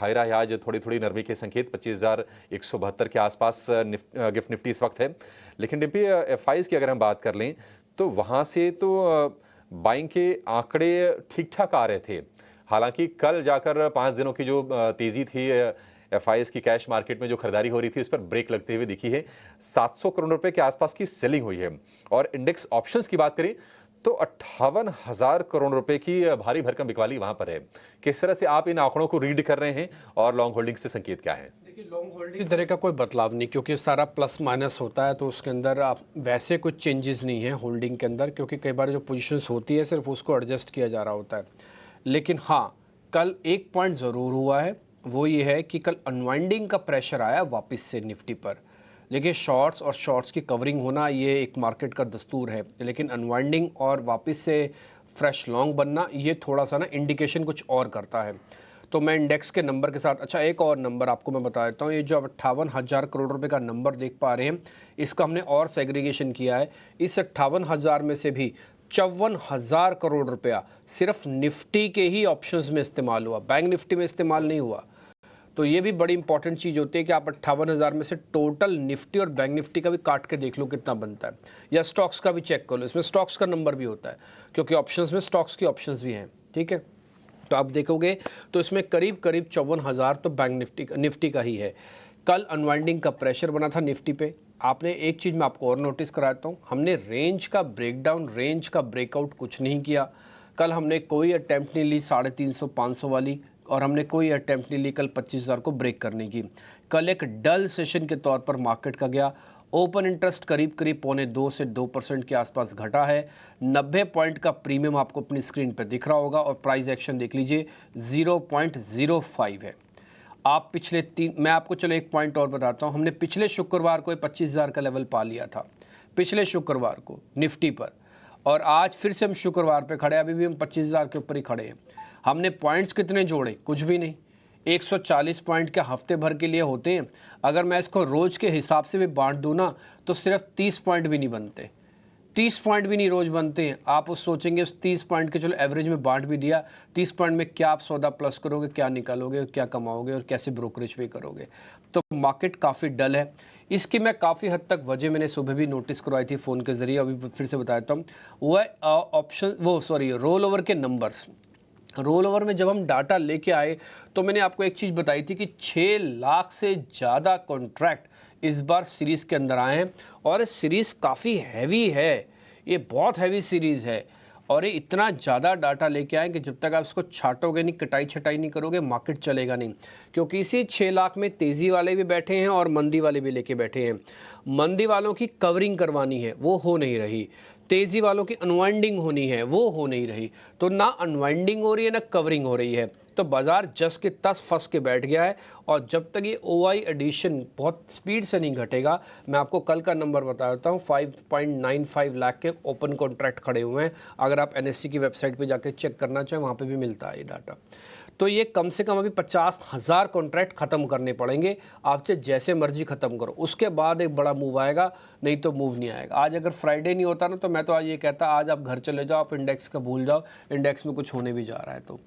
दिखाई रहा है आज थोड़ी थोड़ी नरमी के संकेत 25,172 के आसपास गिफ्ट निफ्टी इस वक्त है। लेकिन डिम्पी एफआईज की अगर हम बात कर लें तो वहां से तो बाइंग के आंकड़े ठीक ठाक आ रहे थे। हालांकि कल जाकर 5 दिनों की जो तेजी थी एफआईएस की कैश मार्केट में जो खरीदारी हो रही थी उस पर ब्रेक लगते हुए दिखी है। 700 करोड़ रुपए के आसपास की सेलिंग हुई है। और इंडेक्स ऑप्शंस की बात करें तो 58,000 करोड़ रुपए की भारी भरकम बिकवाली वहां पर है। किस तरह से आप इन आंकड़ों को रीड कर रहे हैं और लॉन्ग होल्डिंग से संकेत क्या है? देखिए, लॉन्ग होल्डिंग इस तरह का कोई बदलाव नहीं, क्योंकि सारा प्लस माइनस होता है, तो उसके अंदर आप वैसे कुछ चेंजेस नहीं है होल्डिंग के अंदर, क्योंकि कई बार जो पोजीशंस होती है सिर्फ उसको एडजस्ट किया जा रहा होता है। लेकिन हाँ, कल एक पॉइंट ज़रूर हुआ है, वो ये है कि कल अनवाइंडिंग का प्रेशर आया वापस से निफ्टी पर। देखिए, शॉर्ट्स और शॉर्ट्स की कवरिंग होना ये एक मार्केट का दस्तूर है, लेकिन अनवाइंडिंग और वापस से फ्रेश लॉन्ग बनना ये थोड़ा सा ना इंडिकेशन कुछ और करता है। तो मैं इंडेक्स के नंबर के साथ, अच्छा एक और नंबर आपको मैं बता देता हूँ, ये जो 58,000 करोड़ रुपए का नंबर देख पा रहे हैं, इसका हमने और सेग्रीगेशन किया है। इस 58,000 में से भी 54,000 करोड़ रुपया सिर्फ निफ्टी के ही ऑप्शंस में इस्तेमाल हुआ, बैंक निफ्टी में इस्तेमाल नहीं हुआ। तो ये भी बड़ी इंपॉर्टेंट चीज़ होती है कि आप 58,000 में से टोटल निफ्टी और बैंक निफ्टी का भी काट के देख लो कितना बनता है, या स्टॉक्स का भी चेक कर लो, इसमें स्टॉक्स का नंबर भी होता है, क्योंकि ऑप्शंस में स्टॉक्स की ऑप्शंस भी हैं। ठीक है, तो आप देखोगे तो इसमें करीब करीब 54,000 तो बैंक निफ्टी का ही है। कल अनवाइंडिंग का प्रेशर बना था निफ्टी पे। आपने एक चीज़ मैं आपको और नोटिस कराता हूँ, हमने रेंज का ब्रेकडाउन, रेंज का ब्रेकआउट कुछ नहीं किया। कल हमने कोई अटैम्प्ट नहीं ली 350 500 वाली, और हमने कोई अटैम्प्ट नहीं ली कल 25,000 को ब्रेक करने की। कल एक डल सेशन के तौर पर मार्केट का गया। ओपन इंटरेस्ट करीब करीब 1.25 से 2% के आसपास घटा है। 90 पॉइंट का प्रीमियम आपको अपनी स्क्रीन पर दिख रहा होगा, और प्राइस एक्शन देख लीजिए 0.05 है। आप पिछले मैं आपको चलो एक पॉइंट और बताता हूँ, हमने पिछले शुक्रवार को 25,000 का लेवल पा लिया था, पिछले शुक्रवार को निफ्टी पर, और आज फिर से हम शुक्रवार पे खड़े, अभी भी हम 25,000 के ऊपर ही खड़े हैं। हमने पॉइंट्स कितने जोड़े? कुछ भी नहीं। 140 पॉइंट के हफ्ते भर के लिए होते हैं, अगर मैं इसको रोज़ के हिसाब से भी बांट दूँ ना तो सिर्फ 30 पॉइंट भी नहीं बनते, 30 पॉइंट भी नहीं रोज़ बनते हैं। आप उस सोचेंगे उस 30 पॉइंट के चलो एवरेज में बांट भी दिया, 30 पॉइंट में क्या आप सौदा प्लस करोगे, क्या निकालोगे, क्या कमाओगे, और कैसे ब्रोकरेज पे करोगे? तो मार्केट काफ़ी डल है। इसकी मैं काफ़ी हद तक वजह मैंने सुबह भी नोटिस करवाई थी फ़ोन के ज़रिए, अभी फिर से बता देता हूँ। वह रोल ओवर के नंबर्स, रोल ओवर में जब हम डाटा लेके आए तो मैंने आपको एक चीज़ बताई थी कि 6 लाख से ज़्यादा कॉन्ट्रैक्ट इस बार सीरीज़ के अंदर आए हैं, और सीरीज़ काफ़ी हैवी है, ये बहुत हैवी सीरीज़ है, और ये इतना ज़्यादा डाटा लेके आए कि जब तक आप इसको छाटोगे नहीं, कटाई छटाई नहीं करोगे, मार्केट चलेगा नहीं। क्योंकि इसी 6 लाख में तेज़ी वाले भी बैठे हैं और मंदी वाले भी लेके बैठे हैं। मंदी वालों की कवरिंग करवानी है, वो हो नहीं रही। तेज़ी वालों की अनवाइंडिंग होनी है, वो हो नहीं रही। तो ना अनवाइंडिंग हो रही है ना कवरिंग हो रही है, तो बाज़ार जस के तस फंस के बैठ गया है। और जब तक ये ओआई एडिशन बहुत स्पीड से नहीं घटेगा, मैं आपको कल का नंबर बता देता हूँ, 5.95 लाख के ओपन कॉन्ट्रैक्ट खड़े हुए हैं। अगर आप एनएससी की वेबसाइट पे जाके चेक करना चाहें, वहाँ पे भी मिलता है ये डाटा। तो ये कम से कम अभी 50,000 कॉन्ट्रैक्ट ख़त्म करने पड़ेंगे, आपसे जैसे मर्जी ख़त्म करो, उसके बाद एक बड़ा मूव आएगा, नहीं तो मूव नहीं आएगा। आज अगर फ्राइडे नहीं होता ना तो मैं तो आज ये कहता, आज आप घर चले जाओ, आप इंडेक्स का भूल जाओ, इंडेक्स में कुछ होने भी जा रहा है तो।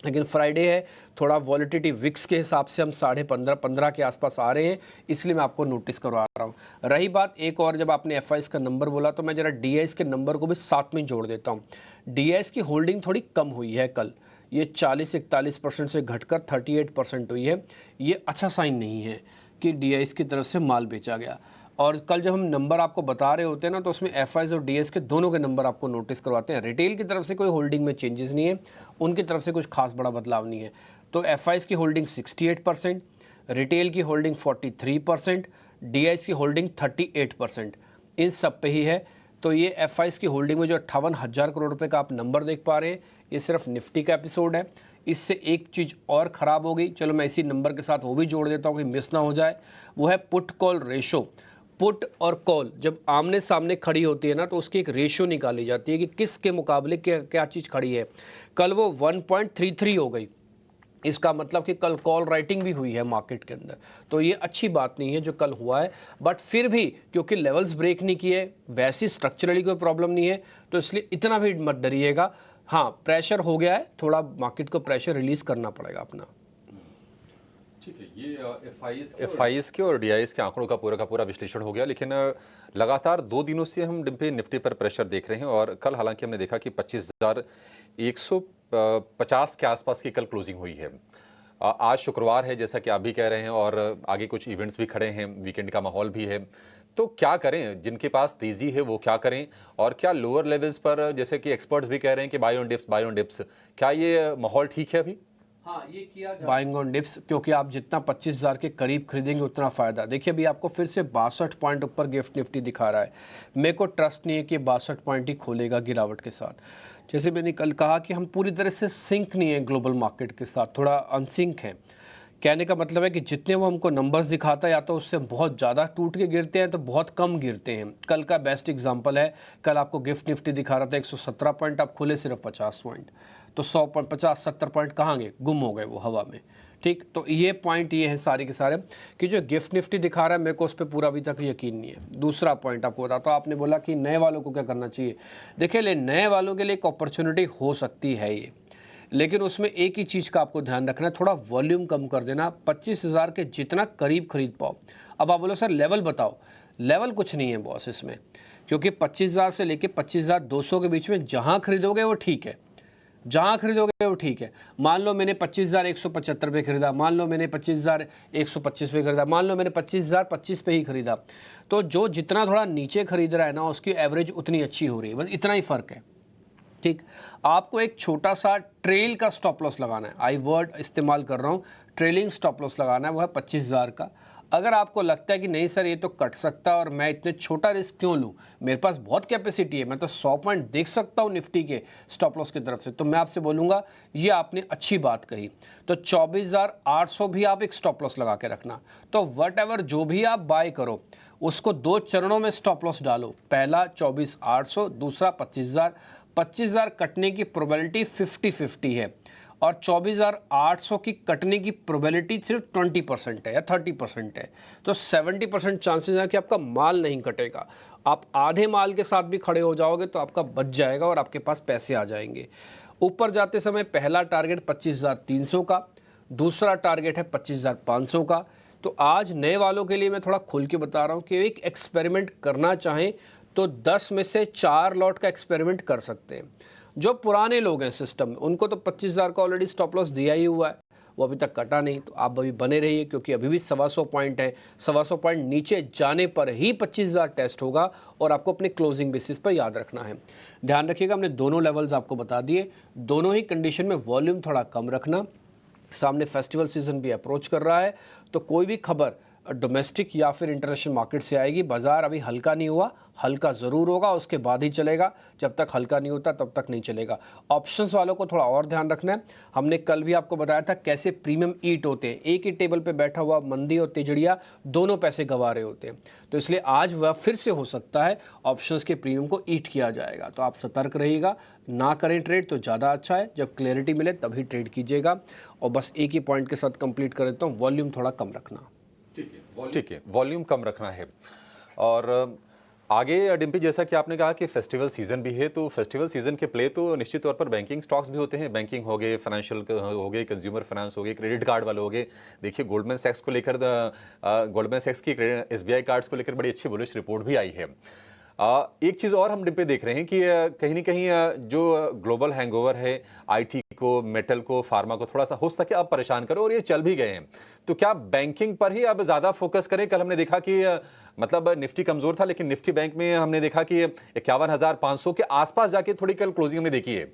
लेकिन फ्राइडे है, थोड़ा वॉलिटिलिटी विक्स के हिसाब से हम 15.5 के आसपास आ रहे हैं, इसलिए मैं आपको नोटिस करवा रहा हूँ। रही बात एक और, जब आपने एफआईएस का नंबर बोला तो मैं जरा डीआईएस के नंबर को भी साथ में जोड़ देता हूँ। डीआईएस की होल्डिंग थोड़ी कम हुई है कल, ये 40-41% से घटकर 38% हुई है। ये अच्छा साइन नहीं है कि डीआईएस की तरफ से माल बेचा गया। और कल जब हम नंबर आपको बता रहे होते हैं ना, तो उसमें एफआईएस और डीएस के दोनों के नंबर आपको नोटिस करवाते हैं। रिटेल की तरफ से कोई होल्डिंग में चेंजेस नहीं है, उनकी तरफ से कुछ खास बड़ा बदलाव नहीं है। तो एफआईएस की होल्डिंग 68%, रिटेल की होल्डिंग 43%, डीआईएस की होल्डिंग 38%, इन सब पे ही है। तो ये एफआईएस की होल्डिंग में जो 58,000 करोड़ रुपए का आप नंबर देख पा रहे हैं, ये सिर्फ निफ्टी का एपिसोड है। इससे एक चीज़ और ख़राब हो गई, चलो मैं इसी नंबर के साथ वो भी जोड़ देता हूँ कि मिस ना हो जाए, वो है पुट कॉल रेशो। पुट और कॉल जब आमने सामने खड़ी होती है ना, तो उसकी एक रेशियो निकाली जाती है कि किसके मुकाबले क्या चीज़ खड़ी है। कल वो 1.33 हो गई, इसका मतलब कि कल कॉल राइटिंग भी हुई है मार्केट के अंदर। तो ये अच्छी बात नहीं है जो कल हुआ है, बट फिर भी क्योंकि लेवल्स ब्रेक नहीं किए, वैसी स्ट्रक्चरली कोई प्रॉब्लम नहीं है, तो इसलिए इतना भी मत डरिएगा। हाँ, प्रेशर हो गया है, थोड़ा मार्केट को प्रेशर रिलीज़ करना पड़ेगा अपना। ठीक है, ये एफआईज के और डीआईज के आंकड़ों का पूरा विश्लेषण हो गया, लेकिन लगातार 2 दिनों से हम डिम्पे निफ्टी पर प्रेशर देख रहे हैं और कल हालांकि हमने देखा कि 25,150 के आसपास की कल क्लोजिंग हुई है। आज शुक्रवार है जैसा कि आप भी कह रहे हैं और आगे कुछ इवेंट्स भी खड़े हैं, वीकेंड का माहौल भी है, तो क्या करें? जिनके पास तेजी है वो क्या करें? और क्या लोअर लेवल्स पर, जैसे कि एक्सपर्ट्स भी कह रहे हैं कि बाय ऑन डिप्स, क्या ये माहौल ठीक है अभी? हाँ, ये किया बाइंग ऑन डिप्स, क्योंकि आप जितना 25,000 के करीब खरीदेंगे उतना फ़ायदा। देखिए अभी आपको फिर से 62 पॉइंट ऊपर गिफ्ट निफ्टी दिखा रहा है। मेरे को ट्रस्ट नहीं है कि 62 पॉइंट ही खोलेगा गिरावट के साथ। जैसे मैंने कल कहा कि हम पूरी तरह से सिंक नहीं है ग्लोबल मार्केट के साथ, थोड़ा अनसिंक है। कहने का मतलब है कि जितने वो हमको नंबर्स दिखाता है या तो उससे बहुत ज़्यादा टूट के गिरते हैं तो बहुत कम गिरते हैं। कल का बेस्ट एग्जांपल है, कल आपको गिफ्ट निफ्टी दिखा रहा था 117 पॉइंट, आप खुले सिर्फ 50 पॉइंट, तो 100 पॉइंट 50-70 पॉइंट कहाँ गए? गुम हो गए वो हवा में। ठीक, तो ये पॉइंट ये है सारे के सारे कि जो गिफ्ट निफ्टी दिखा रहा है मेरे को उस पर पूरा अभी तक यकीन नहीं है। दूसरा पॉइंट आपको बताता हूँ, आपने बोला कि नए वालों को क्या करना चाहिए। देखिए नए वालों के लिए एक अपॉर्चुनिटी हो सकती है ये, लेकिन उसमें एक ही चीज़ का आपको ध्यान रखना है, थोड़ा वॉल्यूम कम कर देना, 25,000 के जितना करीब खरीद पाओ। अब आप बोलो सर लेवल बताओ, लेवल कुछ नहीं है बॉस इसमें, क्योंकि 25,000 से लेके 25,200 के बीच में जहाँ खरीदोगे वो ठीक है, जहाँ खरीदोगे वो ठीक है। मान लो मैंने 25,175 पे खरीदा, मान लो मैंने 25,125 पे खरीदा, मान लो मैंने 25,025 पे ही खरीदा, तो जो जितना थोड़ा नीचे खरीद रहा है ना उसकी एवरेज उतनी अच्छी हो रही है, बस इतना ही फ़र्क है। ठीक, आपको एक छोटा सा ट्रेल का स्टॉप लॉस लगाना है, आई वर्ड इस्तेमाल कर रहा हूँ, ट्रेलिंग स्टॉप लॉस लगाना है, वो है 25,000 का। अगर आपको लगता है कि नहीं सर ये तो कट सकता है और मैं इतने छोटा रिस्क क्यों लूँ, मेरे पास बहुत कैपेसिटी है, मैं तो 100 पॉइंट देख सकता हूँ निफ्टी के स्टॉप लॉस की तरफ से, तो मैं आपसे बोलूँगा ये आपने अच्छी बात कही, तो 24,800 भी आप एक स्टॉप लॉस लगा के रखना। तो वट एवर जो भी आप बाय करो उसको 2 चरणों में स्टॉप लॉस डालो, पहला 24,800, दूसरा 25,000। 25,000 कटने की प्रोबेबिलिटी 50-50 है और 24,800 की कटने की प्रोबेबिलिटी सिर्फ 20% है या 30% है, तो 70% चांसेस है कि आपका माल नहीं कटेगा। आप आधे माल के साथ भी खड़े हो जाओगे तो आपका बच जाएगा और आपके पास पैसे आ जाएंगे। ऊपर जाते समय पहला टारगेट 25,300 का, दूसरा टारगेट है 25,500 का। तो आज नए वालों के लिए मैं थोड़ा खोल के बता रहा हूँ कि एक एक्सपेरिमेंट करना चाहें तो 10 में से 4 लॉट का एक्सपेरिमेंट कर सकते हैं। जो पुराने लोग हैं सिस्टम में उनको तो 25,000 का ऑलरेडी स्टॉप लॉस दिया ही हुआ है, वो अभी तक कटा नहीं, तो आप अभी बने रहिए क्योंकि अभी भी 125 पॉइंट है। 125 पॉइंट नीचे जाने पर ही 25,000 टेस्ट होगा और आपको अपने क्लोजिंग बेसिस पर याद रखना है। ध्यान रखिएगा, हमने दोनों लेवल्स आपको बता दिए, दोनों ही कंडीशन में वॉल्यूम थोड़ा कम रखना। सामने फेस्टिवल सीजन भी अप्रोच कर रहा है, तो कोई भी खबर डोमेस्टिक या फिर इंटरनेशनल मार्केट से आएगी। बाजार अभी हल्का नहीं हुआ, हल्का ज़रूर होगा, उसके बाद ही चलेगा, जब तक हल्का नहीं होता तब तक नहीं चलेगा। ऑप्शंस वालों को थोड़ा और ध्यान रखना है। हमने कल भी आपको बताया था कैसे प्रीमियम ईट होते हैं, एक ही टेबल पे बैठा हुआ मंदी और तिजड़िया दोनों पैसे गंवा रहे होते हैं, तो इसलिए आज वह फिर से हो सकता है ऑप्शंस के प्रीमियम को ईट किया जाएगा। तो आप सतर्क रहिएगा, ना करें ट्रेड तो ज़्यादा अच्छा है, जब क्लैरिटी मिले तभी ट्रेड कीजिएगा। और बस एक ही पॉइंट के साथ कंप्लीट कर देता हूँ, वॉल्यूम थोड़ा कम रखना। ठीक है, वॉल्यूम कम रखना है। और आगे डिम्पी, जैसा कि आपने कहा कि फेस्टिवल सीजन भी है, तो फेस्टिवल सीजन के प्ले तो निश्चित तौर पर बैंकिंग स्टॉक्स भी होते हैं। बैंकिंग हो गए, फाइनेंशियल हो गए, कंज्यूमर फाइनेंस हो गए, क्रेडिट कार्ड वाले हो गए। देखिए गोल्डमैन सैक्स को लेकर, गोल्डमैन सैक्स की एसबीआई कार्ड्स को लेकर बड़ी अच्छी बुलिश रिपोर्ट भी आई है। एक चीज़ और हम डिम्पे देख रहे हैं कि कहीं ना कहीं जो ग्लोबल हैंगओवर है आईटी को, मेटल को, फार्मा को थोड़ा सा हो सके अब परेशान करो, और ये चल भी गए हैं, तो क्या बैंकिंग पर ही अब ज़्यादा फोकस करें? कल हमने देखा कि मतलब निफ्टी कमज़ोर था, लेकिन निफ्टी बैंक में हमने देखा कि 51,500 के आसपास जाके थोड़ी कल क्लोजिंग हमने देखी है।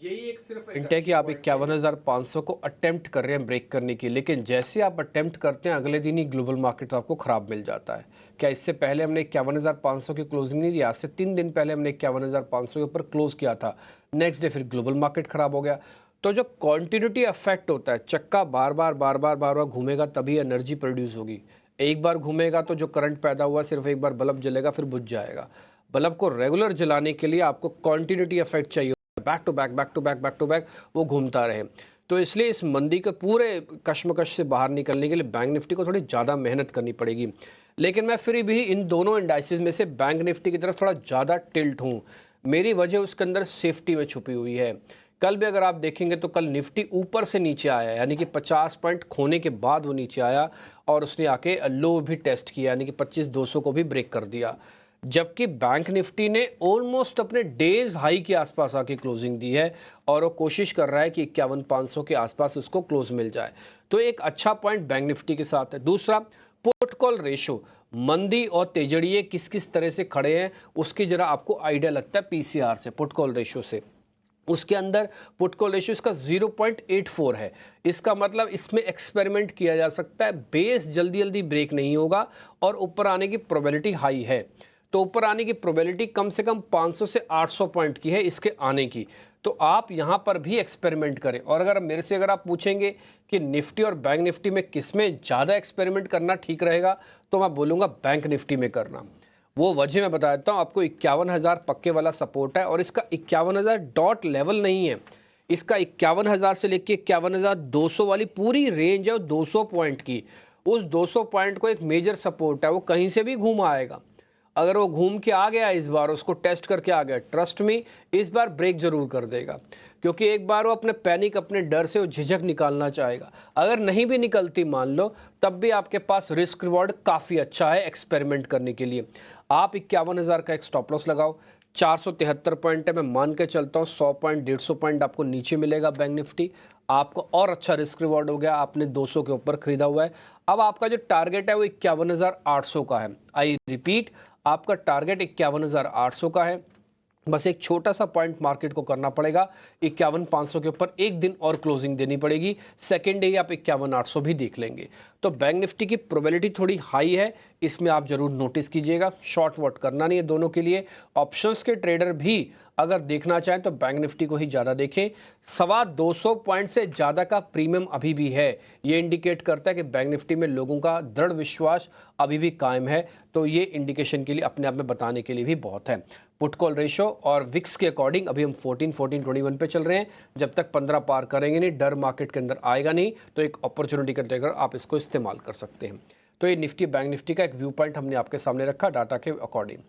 यही एक सिर्फ हिंट है कि आप 51,500 को अटेम्प्ट कर रहे हैं ब्रेक करने की, लेकिन जैसे आप अटेम्प्ट करते हैं अगले दिन ही ग्लोबल मार्केट आपको खराब मिल जाता है। क्या इससे पहले हमने 51,500 की क्लोजिंग नहीं दी? आज से 3 दिन पहले हमने 51,500 के ऊपर क्लोज किया था, नेक्स्ट डे फिर ग्लोबल मार्केट खराब हो गया। तो जो कॉन्टिन्यूटी इफेक्ट होता है, चक्का बार बार घूमेगा तभी एनर्जी प्रोड्यूस होगी। एक बार घूमेगा तो जो करंट पैदा हुआ सिर्फ एक बार बल्ब जलेगा फिर बुझ जाएगा। बल्ब को रेगुलर जलाने के लिए आपको कॉन्टिन्यूटी इफेक्ट चाहिए, बैक टू बैक वो घूमता रहे। तो इसलिए इस मंदी के पूरे कश्मकश से बाहर निकलने के लिए बैंक निफ्टी को थोड़ी ज़्यादा मेहनत करनी पड़ेगी। लेकिन मैं फिर भी इन दोनों इंडाइसेस में से बैंक निफ्टी की तरफ थोड़ा ज़्यादा टिल्ट हूँ। मेरी वजह उसके अंदर सेफ्टी में छुपी हुई है कल भी अगर आप देखेंगे तो कल निफ्टी ऊपर से नीचे आया, यानी कि 50 पॉइंट खोने के बाद वो नीचे आया और उसने आके लो भी टेस्ट किया, यानी कि 25,200 को भी ब्रेक कर दिया। जबकि बैंक निफ्टी ने ऑलमोस्ट अपने डेज हाई के आसपास आके क्लोजिंग दी है और वो कोशिश कर रहा है कि 51,500 के आसपास उसको क्लोज मिल जाए। तो एक अच्छा पॉइंट बैंक निफ्टी के साथ है। दूसरा, पुट कॉल रेशो, मंदी और तेजड़िए किस किस तरह से खड़े हैं उसकी जरा आपको आइडिया लगता है पीसीआर से, पुट कॉल रेशो से। उसके अंदर पुट कॉल रेशियो इसका 0.84 है। इसका मतलब इसमें एक्सपेरिमेंट किया जा सकता है, बेस जल्दी जल्दी ब्रेक नहीं होगा और ऊपर आने की प्रोबेबिलिटी हाई है। तो ऊपर आने की प्रोबेबिलिटी कम से कम 500 से 800 पॉइंट की है इसके आने की। तो आप यहाँ पर भी एक्सपेरिमेंट करें। और अगर मेरे से अगर आप पूछेंगे कि निफ्टी और बैंक निफ्टी में किस में ज़्यादा एक्सपेरिमेंट करना ठीक रहेगा, तो मैं बोलूँगा बैंक निफ्टी में करना। वो वजह मैं बता देता हूँ आपको। 51,000 पक्के वाला सपोर्ट है और इसका 51,000 डॉट लेवल नहीं है। इसका 51,000 से लेके 51,200 वाली पूरी रेंज है 200 पॉइंट की। उस 200 पॉइंट को एक मेजर सपोर्ट है, वो कहीं से भी घूम आएगा। अगर वो घूम के आ गया इस बार, उसको टेस्ट करके आ गया, ट्रस्ट मी इस बार ब्रेक जरूर कर देगा, क्योंकि एक बार वो अपने पैनिक, अपने डर से वो झिझक निकालना चाहेगा। अगर नहीं भी निकलती मान लो, तब भी आपके पास रिस्क रिवॉर्ड काफ़ी अच्छा है एक्सपेरिमेंट करने के लिए। आप 51,000 का एक स्टॉप लॉस लगाओ। 473 पॉइंट है, मैं मान के चलता हूँ 100 पॉइंट 150 पॉइंट आपको नीचे मिलेगा बैंक निफ्टी। आपको और अच्छा रिस्क रिवॉर्ड हो गया, आपने 200 के ऊपर खरीदा हुआ है। अब आपका जो टारगेट है वो 51,800 का है। आई रिपीट, आपका टारगेट 51,800 का है। बस एक छोटा सा पॉइंट मार्केट को करना पड़ेगा, 51,500 के ऊपर एक दिन और क्लोजिंग देनी पड़ेगी। सेकेंड डे आप 51,800 भी देख लेंगे। तो बैंक निफ्टी की प्रोबेबिलिटी थोड़ी हाई है, इसमें आप जरूर नोटिस कीजिएगा। शॉर्ट वॉट करना नहीं है दोनों के लिए। ऑप्शंस के ट्रेडर भी अगर देखना चाहें तो बैंक निफ्टी को ही ज़्यादा देखें। 225 पॉइंट से ज़्यादा का प्रीमियम अभी भी है। ये इंडिकेट करता है कि बैंक निफ्टी में लोगों का दृढ़ विश्वास अभी भी कायम है। तो ये इंडिकेशन के लिए अपने आप में बताने के लिए भी बहुत है। पुट कॉल रेशो और विक्स के अकॉर्डिंग अभी हम 14-14-21 पे चल रहे हैं। जब तक 15 पार करेंगे नहीं, डर मार्केट के अंदर आएगा नहीं, तो एक अपॉर्चुनिटी के लेकर आप इसको इस्तेमाल कर सकते हैं। तो ये निफ्टी बैंक निफ्टी का एक व्यू पॉइंट हमने आपके सामने रखा डाटा के अकॉर्डिंग।